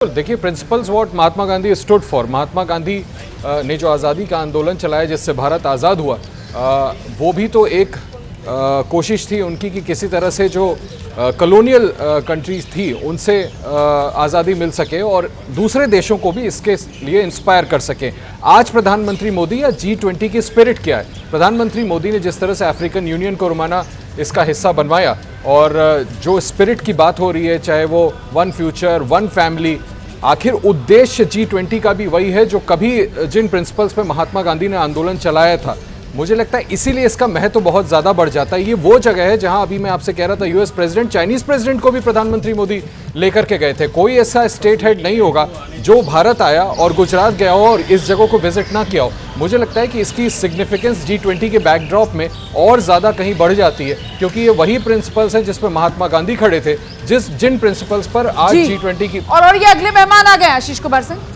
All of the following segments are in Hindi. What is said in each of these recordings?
देखिए, principles what Mahatma Gandhi stood for. Mahatma Gandhi ने जो आज़ादी का आंदोलन चलाया जिससे भारत आज़ाद हुआ, वो भी तो एक कोशिश थी उनकी कि किसी तरह से जो कॉलोनियल कंट्रीज थी उनसे आज़ादी मिल सके और दूसरे देशों को भी इसके लिए इंस्पायर कर सके। आज प्रधानमंत्री मोदी या G20 की स्पिरिट क्या है? प्रधानमंत्री मोदी ने जिस तरह से अफ्रीकन यूनियन को रोमाना इसका हिस्सा बनवाया और जो स्पिरिट की बात हो रही है, चाहे वो वन फ्यूचर वन फैमिली, आखिर उद्देश्य G20 का भी वही है जो कभी जिन प्रिंसिपल्स पे महात्मा गांधी ने आंदोलन चलाया था। मुझे लगता है इसीलिए इसका महत्व तो बहुत ज़्यादा बढ़ जाता है। ये वो जगह है जहां अभी मैं आपसे कह रहा था यूएस प्रेसिडेंट, चाइनीज़ प्रेसिडेंट को भी प्रधानमंत्री मोदी लेकर के गए थे। कोई ऐसा स्टेट हेड नहीं होगा जो भारत आया और गुजरात गया हो और इस जगह को विजिट ना किया हो। मुझे लगता है कि इसकी सिग्निफिकेंस G20 के बैकड्रॉप में और ज़्यादा कहीं बढ़ जाती है, क्योंकि ये वही प्रिंसिपल्स हैं जिस पर महात्मा गांधी खड़े थे, जिन प्रिंसिपल्स पर आज G20 की और ये अगले मेहमान आ गए आशीष कुमार सिंह।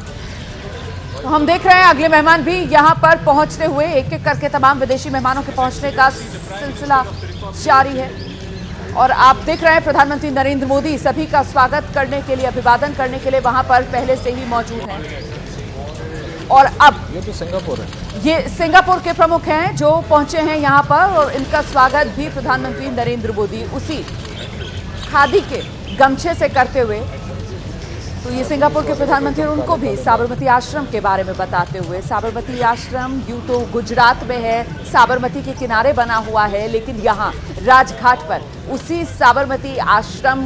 तो हम देख रहे हैं अगले मेहमान भी यहाँ पर पहुंचते हुए, एक एक करके तमाम विदेशी मेहमानों के पहुंचने का सिलसिला जारी है। और आप देख रहे हैं प्रधानमंत्री नरेंद्र मोदी सभी का स्वागत करने के लिए, अभिवादन करने के लिए वहां पर पहले से ही मौजूद हैं। और अब ये तो सिंगापुर है, ये सिंगापुर के प्रमुख हैं जो पहुंचे हैं यहाँ पर, और इनका स्वागत भी प्रधानमंत्री नरेंद्र मोदी उसी खादी के गमछे से करते हुए। तो ये सिंगापुर के प्रधानमंत्री, उनको भी साबरमती आश्रम के बारे में बताते हुए, साबरमती आश्रम यूं तो गुजरात में है, साबरमती के किनारे बना हुआ है, लेकिन यहाँ राजघाट पर उसी साबरमती आश्रम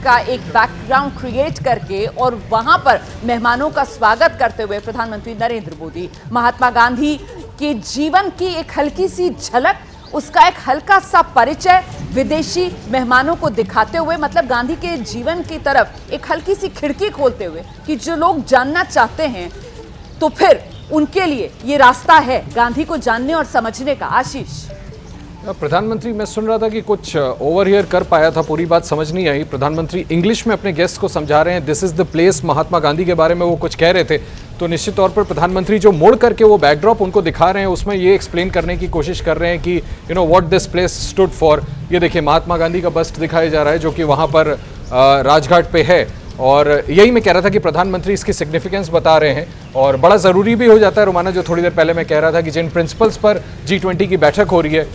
का एक बैकग्राउंड क्रिएट करके और वहां पर मेहमानों का स्वागत करते हुए प्रधानमंत्री नरेंद्र मोदी महात्मा गांधी के जीवन की एक हल्की सी झलक, उसका एक हल्का सा परिचय विदेशी मेहमानों को दिखाते हुए, मतलब गांधी के जीवन की तरफ एक हल्की सी खिड़की खोलते हुए कि जो लोग जानना चाहते हैं तो फिर उनके लिए ये रास्ता है गांधी को जानने और समझने का। आशीष, प्रधानमंत्री, मैं सुन रहा था कि कुछ ओवरहियर कर पाया था, पूरी बात समझ नहीं आई। प्रधानमंत्री इंग्लिश में अपने गेस्ट को समझा रहे हैं, this is the place, Mahatma Gandhi के बारे में वो कुछ कह रहे थे। तो निश्चित तौर पर प्रधानमंत्री जो मोड़ करके वो बैकड्रॉप उनको दिखा रहे हैं, उसमें ये एक्सप्लेन करने की कोशिश कर रहे हैं कि you know what this place stood for. ये देखिए, महात्मा गांधी का बस्ट दिखाया जा रहा है जो कि वहाँ पर राजघाट पे है, और यही मैं कह रहा था कि प्रधानमंत्री इसकी सिग्निफिकेंस बता रहे हैं। और बड़ा ज़रूरी भी हो जाता है रोमाना, जो थोड़ी देर पहले मैं कह रहा था कि जिन प्रिंसिपल्स पर G20 की बैठक हो रही है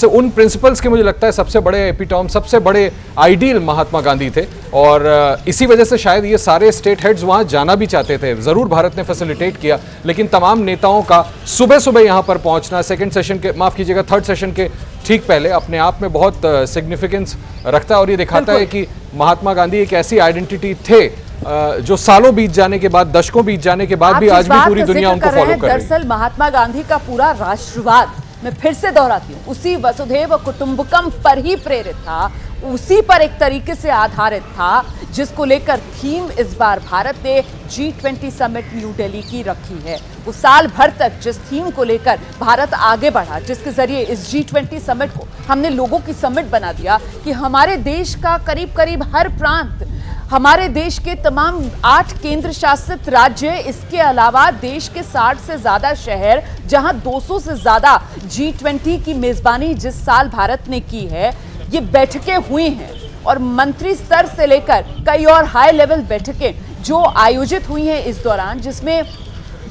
उन प्रिंसिपल्स के मुझे लगता है सबसे बड़े एपिटॉम, सबसे बड़े आइडियल महात्मा गांधी थे। और इसी वजह से शायद ये सारे स्टेट हेड्स वहाँ जाना भी चाहते थे। ज़रूर भारत ने फैसिलिटेट किया, लेकिन तमाम नेताओं का सुबह सुबह यहाँ पर पहुँचना, सेकेंड सेशन के, माफ़ कीजिएगा, थर्ड सेशन के ठीक पहले, अपने आप में बहुत सिग्निफिकेंस रखता है। और ये दिखाता है कि महात्मा गांधी एक ऐसी आइडेंटिटी थे जो सालों बीत जाने के बाद, दशकों बीत जाने के बाद भी आज भी पूरी दुनिया उनको फॉलो कर रही है। दरअसल महात्मा गांधी का पूरा राष्ट्रवाद, मैं फिर से दोहराती हूँ, उसी वसुधैव कुटुंबकम पर ही प्रेरित था, उसी पर एक तरीके से आधारित था, जिसको लेकर थीम इस बार भारत ने G20 समिट न्यू दिल्ली की रखी है। वो साल भर तक जिस थीम को लेकर भारत आगे बढ़ा, जिसके जरिए इस G20 समिट को हमने लोगों की समिट बना दिया कि हमारे देश का करीब करीब हर प्रांत, हमारे देश के तमाम 8 केंद्र शासित राज्य, इसके अलावा देश के 60 से ज्यादा शहर, जहां 200 से ज्यादा G20 की मेजबानी जिस साल भारत ने की है, ये बैठकें हुई हैं। और मंत्री स्तर से लेकर कई और हाई लेवल बैठकें जो आयोजित हुई हैं इस दौरान, जिसमें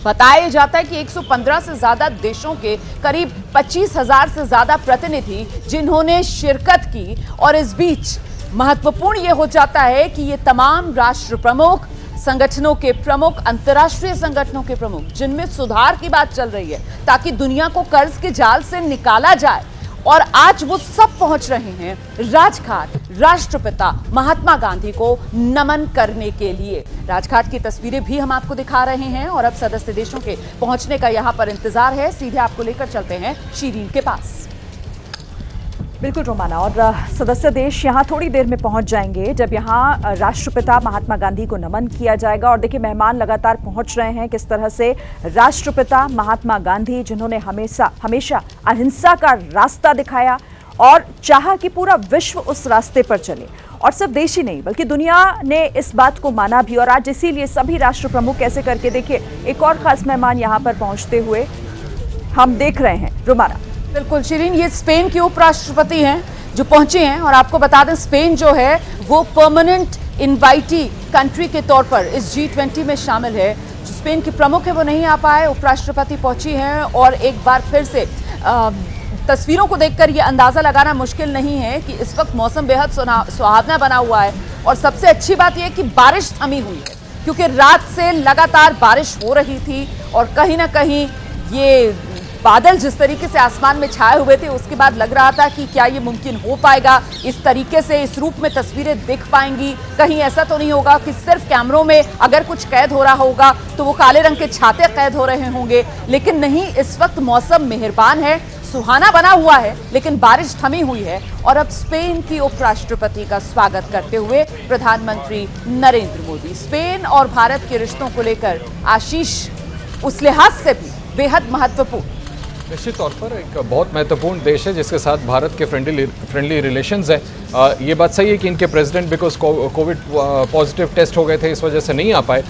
बताया जाता है कि 115 से ज्यादा देशों के करीब 25,000 से ज्यादा प्रतिनिधि जिन्होंने शिरकत की। और इस बीच महत्वपूर्ण यह हो जाता है कि ये तमाम राष्ट्र प्रमुख, संगठनों के प्रमुख, अंतर्राष्ट्रीय संगठनों के प्रमुख, जिनमें सुधार की बात चल रही है ताकि दुनिया को कर्ज के जाल से निकाला जाए, और आज वो सब पहुंच रहे हैं राजघाट राष्ट्रपिता महात्मा गांधी को नमन करने के लिए। राजघाट की तस्वीरें भी हम आपको दिखा रहे हैं और अब सदस्य देशों के पहुंचने का यहां पर इंतजार है। सीधे आपको लेकर चलते हैं शीरीन के पास। बिल्कुल रोमाना, और सदस्य देश यहाँ थोड़ी देर में पहुंच जाएंगे जब यहाँ राष्ट्रपिता महात्मा गांधी को नमन किया जाएगा। और देखिए, मेहमान लगातार पहुंच रहे हैं, किस तरह से राष्ट्रपिता महात्मा गांधी, जिन्होंने हमेशा अहिंसा का रास्ता दिखाया और चाहा कि पूरा विश्व उस रास्ते पर चले, और सिर्फ देश ही नहीं बल्कि दुनिया ने इस बात को माना भी। और आज इसीलिए सभी राष्ट्र प्रमुख कैसे करके, देखिए, एक और खास मेहमान यहाँ पर पहुंचते हुए हम देख रहे हैं रोमाना। बिल्कुल शिरीन, ये स्पेन के उपराष्ट्रपति हैं जो पहुंचे हैं, और आपको बता दें स्पेन जो है वो परमानेंट इनवाइटी कंट्री के तौर पर इस G20 में शामिल है। जो स्पेन की प्रमुख है वो नहीं आ पाए, उपराष्ट्रपति पहुंची हैं और एक बार फिर से तस्वीरों को देखकर ये अंदाजा लगाना मुश्किल नहीं है कि इस वक्त मौसम बेहद सुहावना बना हुआ है। और सबसे अच्छी बात यह है कि बारिश थमी हुई है, क्योंकि रात से लगातार बारिश हो रही थी और कहीं ना कहीं ये बादल जिस तरीके से आसमान में छाए हुए थे उसके बाद लग रहा था कि क्या ये मुमकिन हो पाएगा, इस तरीके से इस रूप में तस्वीरें दिख पाएंगी। कहीं ऐसा तो नहीं होगा कि सिर्फ कैमरों में अगर कुछ कैद हो रहा होगा तो वो काले रंग के छाते कैद हो रहे होंगे, लेकिन नहीं, इस वक्त मौसम मेहरबान है, सुहाना बना हुआ है, लेकिन बारिश थमी हुई है। और अब स्पेन की उपराष्ट्रपति का स्वागत करते हुए प्रधानमंत्री नरेंद्र मोदी। स्पेन और भारत के रिश्तों को लेकर आशीष उस लिहाज से भी बेहद महत्वपूर्ण, निश्चित तौर पर एक बहुत महत्वपूर्ण देश है जिसके साथ भारत के फ्रेंडली रिलेशंस हैं। ये बात सही है कि इनके president because Covid positive test हो गए थे, इस वजह से नहीं आ पाए,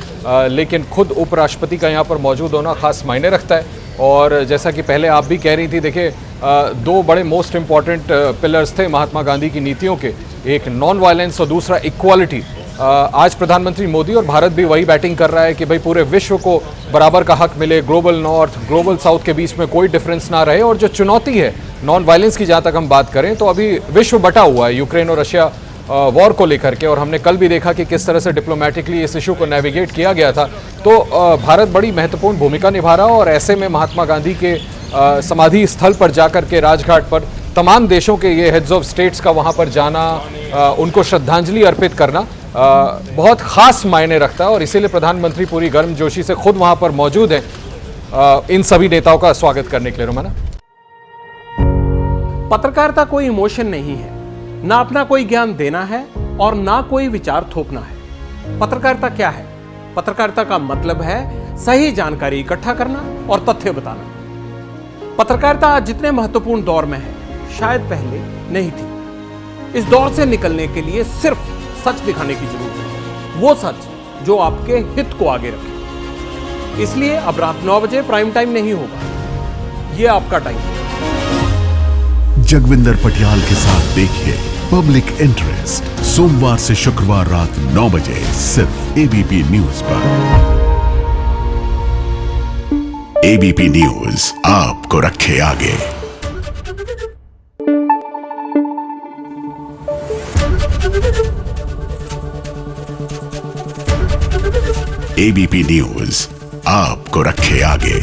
लेकिन खुद उपराष्ट्रपति का यहाँ पर मौजूद होना खास मायने रखता है। और जैसा कि पहले आप भी कह रही थी, देखिए दो बड़े मोस्ट इम्पॉर्टेंट पिलर्स थे महात्मा गांधी की नीतियों के, एक नॉन वायलेंस और दूसरा इक्वालिटी। आज प्रधानमंत्री मोदी और भारत भी वही बैटिंग कर रहा है कि भाई पूरे विश्व को बराबर का हक मिले, ग्लोबल नॉर्थ ग्लोबल साउथ के बीच में कोई डिफरेंस ना रहे। और जो चुनौती है नॉन वायलेंस की, जहाँ तक हम बात करें तो अभी विश्व बटा हुआ है यूक्रेन और रशिया वॉर को लेकर के, और हमने कल भी देखा कि किस तरह से डिप्लोमेटिकली इस इशू को नेविगेट किया गया था। तो भारत बड़ी महत्वपूर्ण भूमिका निभा रहा है और ऐसे में महात्मा गांधी के समाधि स्थल पर जाकर के राजघाट पर तमाम देशों के ये हेड्स ऑफ स्टेट्स का वहाँ पर जाना, उनको श्रद्धांजलि अर्पित करना बहुत खास मायने रखता है। और इसीलिए प्रधानमंत्री पूरी गर्मजोशी से खुद वहाँ पर मौजूद हैं इन सभी नेताओं का स्वागत करने के लिए। रोमाना, पत्रकारिता कोई इमोशन नहीं है, ना अपना कोई ज्ञान देना है और ना कोई विचार थोपना है। पत्रकारिता क्या है? पत्रकारिता का मतलब है सही जानकारी इकट्ठा करना और तथ्य बताना। पत्रकारिता आज जितने महत्वपूर्ण दौर में है, शायद पहले नहीं थी। इस दौर से निकलने के लिए सिर्फ सच दिखाने की जरूरत है, वो सच जो आपके हित को आगे रखे। इसलिए अब रात 9 बजे प्राइम टाइम नहीं होगा, ये आपका टाइम है। जगविंदर पटियाल के साथ देखिए पब्लिक इंटरेस्ट, सोमवार से शुक्रवार रात 9 बजे सिर्फ एबीपी न्यूज पर। एबीपी न्यूज आपको रखे आगे। एबीपी न्यूज आपको रखे आगे।